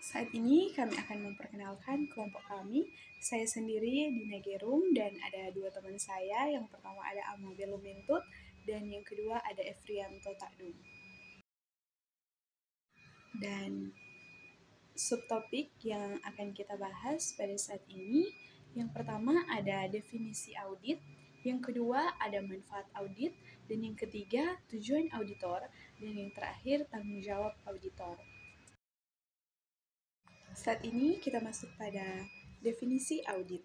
Saat ini kami akan memperkenalkan kelompok kami. Saya sendiri Dina Gerum dan ada dua teman saya. Yang pertama ada Amabel Lumentut dan yang kedua ada Efrianto Takdum. Dan subtopik yang akan kita bahas pada saat ini, yang pertama ada definisi audit, yang kedua ada manfaat audit, dan yang ketiga tujuan auditor, dan yang terakhir tanggung jawab auditor. Saat ini kita masuk pada definisi audit.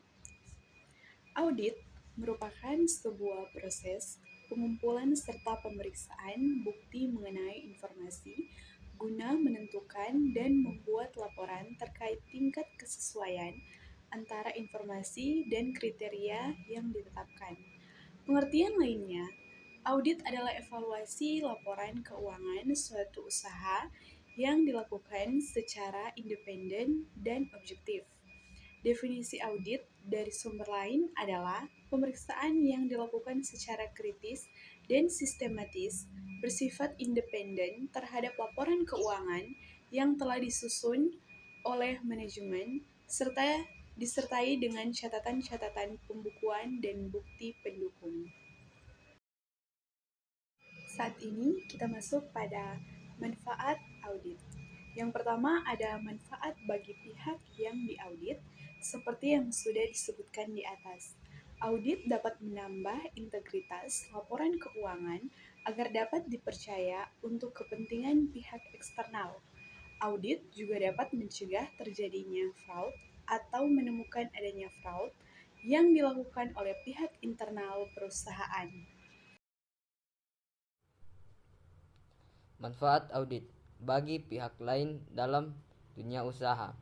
Audit merupakan sebuah proses pengumpulan serta pemeriksaan bukti mengenai informasi guna menentukan dan membuat laporan terkait tingkat kesesuaian antara informasi dan kriteria yang ditetapkan. Pengertian lainnya, audit adalah evaluasi laporan keuangan suatu usaha yang dilakukan secara independen dan objektif. Definisi audit dari sumber lain adalah pemeriksaan yang dilakukan secara kritis dan sistematis, bersifat independen terhadap laporan keuangan yang telah disusun oleh manajemen, serta disertai dengan catatan-catatan pembukuan dan bukti pendukung. Saat ini kita masuk pada manfaat audit. Yang pertama ada manfaat bagi pihak yang diaudit, seperti yang sudah disebutkan di atas. Audit dapat menambah integritas laporan keuangan agar dapat dipercaya untuk kepentingan pihak eksternal. Audit juga dapat mencegah terjadinya fraud atau menemukan adanya fraud yang dilakukan oleh pihak internal perusahaan. Manfaat audit bagi pihak lain dalam dunia usaha.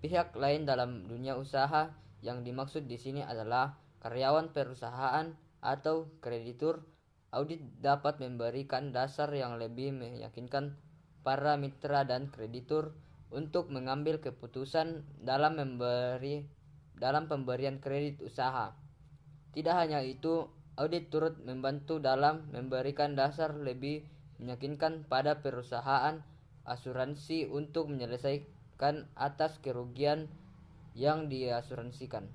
Pihak lain dalam dunia usaha yang dimaksud di sini adalah karyawan perusahaan atau kreditur. Audit dapat memberikan dasar yang lebih meyakinkan para mitra dan kreditur untuk mengambil keputusan dalam pemberian kredit usaha. Tidak hanya itu, audit turut membantu dalam memberikan dasar lebih meyakinkan pada perusahaan asuransi untuk menyelesaikan atas kerugian yang diasuransikan.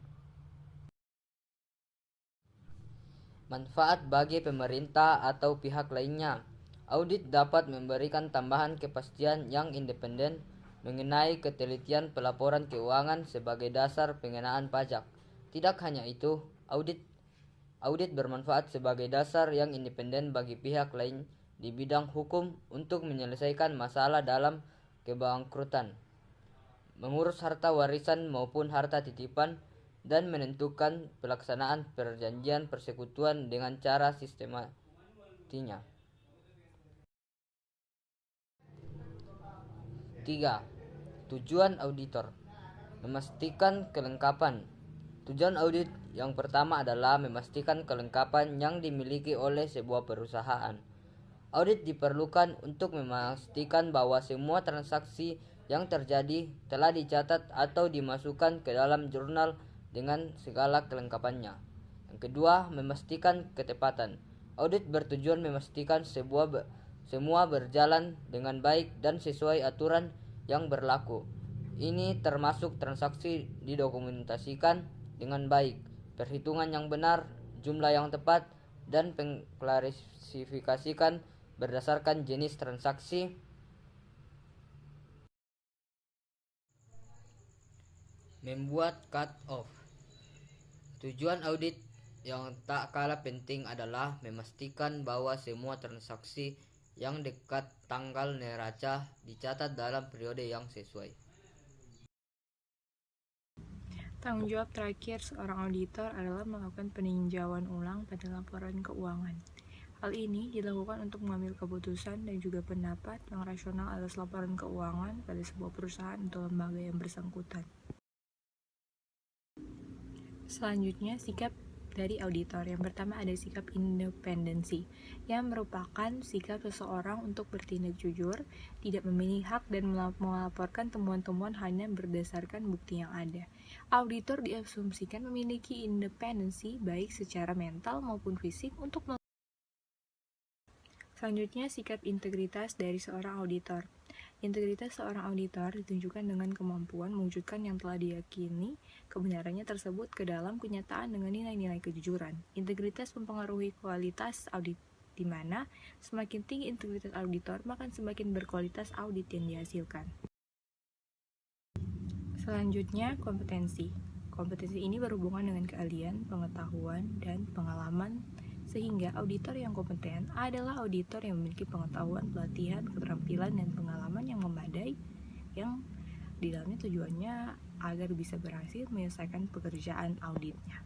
Manfaat bagi pemerintah atau pihak lainnya. Audit dapat memberikan tambahan kepastian yang independen mengenai ketelitian pelaporan keuangan sebagai dasar pengenaan pajak. Tidak hanya itu, audit bermanfaat sebagai dasar yang independen bagi pihak lain di bidang hukum untuk menyelesaikan masalah dalam kebangkrutan, mengurus harta warisan maupun harta titipan, dan menentukan pelaksanaan perjanjian persekutuan dengan cara sistematinya. 3. Tujuan auditor. Memastikan kelengkapan. Tujuan audit yang pertama adalah memastikan kelengkapan yang dimiliki oleh sebuah perusahaan. Audit diperlukan untuk memastikan bahwa semua transaksi yang terjadi telah dicatat atau dimasukkan ke dalam jurnal dengan segala kelengkapannya. Yang kedua, memastikan ketepatan. Audit bertujuan memastikan semua berjalan dengan baik dan sesuai aturan yang berlaku. Ini termasuk transaksi didokumentasikan dengan baik, perhitungan yang benar, jumlah yang tepat, dan pengklasifikasikan berdasarkan jenis transaksi. Membuat cut-off. Tujuan audit yang tak kalah penting adalah memastikan bahwa semua transaksi yang dekat tanggal neraca dicatat dalam periode yang sesuai. Tanggung jawab terakhir seorang auditor adalah melakukan peninjauan ulang pada laporan keuangan. Hal ini dilakukan untuk mengambil keputusan dan juga pendapat yang rasional atas laporan keuangan pada sebuah perusahaan atau lembaga yang bersangkutan. Selanjutnya, sikap dari auditor. Yang pertama ada sikap independensi, yang merupakan sikap seseorang untuk bertindak jujur, tidak memilih hak dan melaporkan temuan-temuan hanya berdasarkan bukti yang ada. Auditor diasumsikan memiliki independensi baik secara mental maupun fisik untuk Selanjutnya, sikap integritas dari seorang auditor. Integritas seorang auditor ditunjukkan dengan kemampuan mewujudkan yang telah diyakini kebenarannya tersebut ke dalam kenyataan dengan nilai-nilai kejujuran. Integritas mempengaruhi kualitas audit, di mana semakin tinggi integritas auditor, maka semakin berkualitas audit yang dihasilkan. Selanjutnya, kompetensi. Kompetensi ini berhubungan dengan keahlian, pengetahuan, dan pengalaman, sehingga auditor yang kompeten adalah auditor yang memiliki pengetahuan, pelatihan, keterampilan, dan pengalaman yang memadai, yang di dalamnya tujuannya agar bisa berhasil menyelesaikan pekerjaan auditnya.